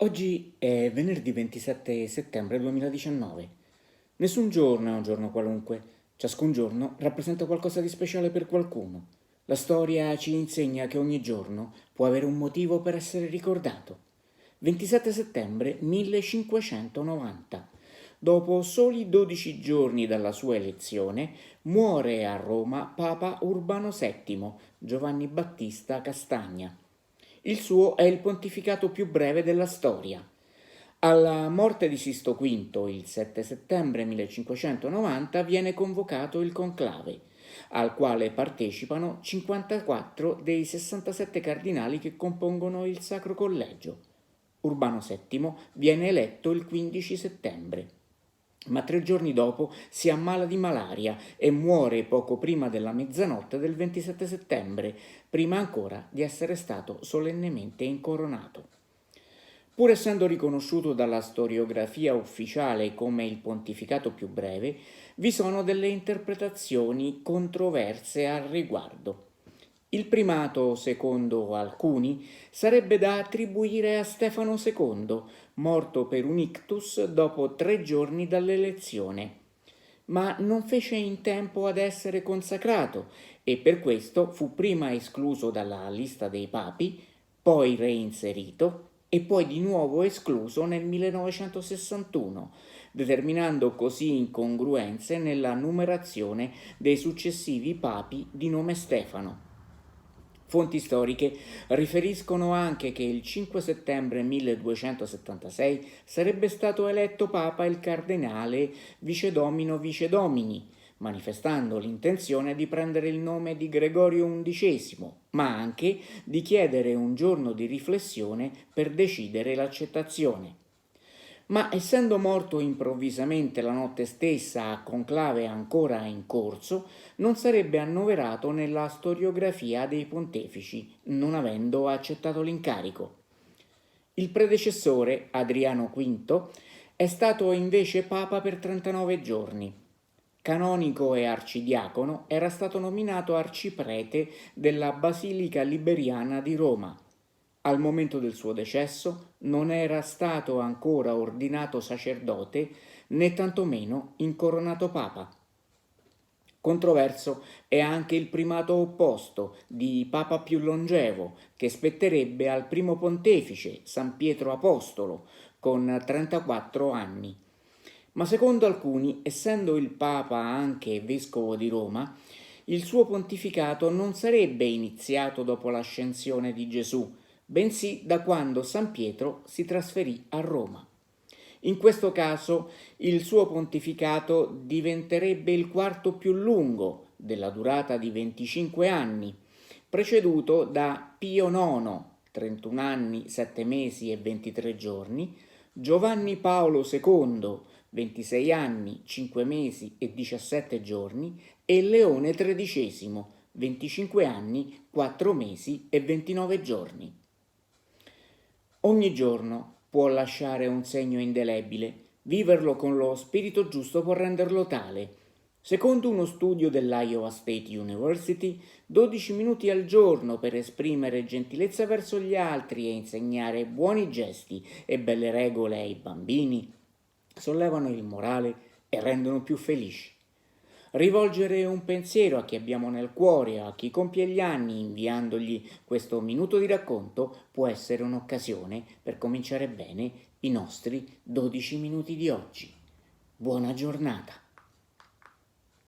Oggi è venerdì 27 settembre 2019. Nessun giorno è un giorno qualunque. Ciascun giorno rappresenta qualcosa di speciale per qualcuno. La storia ci insegna che ogni giorno può avere un motivo per essere ricordato. 27 settembre 1590. Dopo soli 12 giorni dalla sua elezione, muore a Roma Papa Urbano VII, Giovanni Battista Castagna. Il suo è il pontificato più breve della storia. Alla morte di Sisto V, il 7 settembre 1590, viene convocato il conclave, al quale partecipano 54 dei 67 cardinali che compongono il Sacro Collegio. Urbano VII viene eletto il 15 settembre, ma 3 giorni dopo si ammala di malaria e muore poco prima della mezzanotte del 27 settembre, prima ancora di essere stato solennemente incoronato. Pur essendo riconosciuto dalla storiografia ufficiale come il pontificato più breve, vi sono delle interpretazioni controverse al riguardo. Il primato, secondo alcuni, sarebbe da attribuire a Stefano II, morto per un ictus dopo 3 giorni dall'elezione, ma non fece in tempo ad essere consacrato e per questo fu prima escluso dalla lista dei papi, poi reinserito e poi di nuovo escluso nel 1961, determinando così incongruenze nella numerazione dei successivi papi di nome Stefano. Fonti storiche riferiscono anche che il 5 settembre 1276 sarebbe stato eletto papa il cardinale Vicedomino Vicedomini, manifestando l'intenzione di prendere il nome di Gregorio XI, ma anche di chiedere un giorno di riflessione per decidere l'accettazione. Ma essendo morto improvvisamente la notte stessa a conclave ancora in corso, non sarebbe annoverato nella storiografia dei pontefici, non avendo accettato l'incarico. Il predecessore, Adriano V, è stato invece papa per 39 giorni. Canonico e arcidiacono, era stato nominato arciprete della Basilica Liberiana di Roma. Al momento del suo decesso non era stato ancora ordinato sacerdote né tantomeno incoronato papa. Controverso è anche il primato opposto di papa più longevo, che spetterebbe al primo pontefice, San Pietro Apostolo, con 34 anni. Ma secondo alcuni, essendo il papa anche vescovo di Roma, il suo pontificato non sarebbe iniziato dopo l'ascensione di Gesù, bensì da quando San Pietro si trasferì a Roma. In questo caso il suo pontificato diventerebbe il quarto più lungo, della durata di 25 anni, preceduto da Pio IX, 31 anni, 7 mesi e 23 giorni, Giovanni Paolo II, 26 anni, 5 mesi e 17 giorni, e Leone XIII, 25 anni, 4 mesi e 29 giorni. Ogni giorno può lasciare un segno indelebile, viverlo con lo spirito giusto può renderlo tale. Secondo uno studio dell'Iowa State University, 12 minuti al giorno per esprimere gentilezza verso gli altri e insegnare buoni gesti e belle regole ai bambini sollevano il morale e rendono più felici. Rivolgere un pensiero a chi abbiamo nel cuore, a chi compie gli anni, inviandogli questo minuto di racconto, può essere un'occasione per cominciare bene i nostri 12 minuti di oggi. Buona giornata!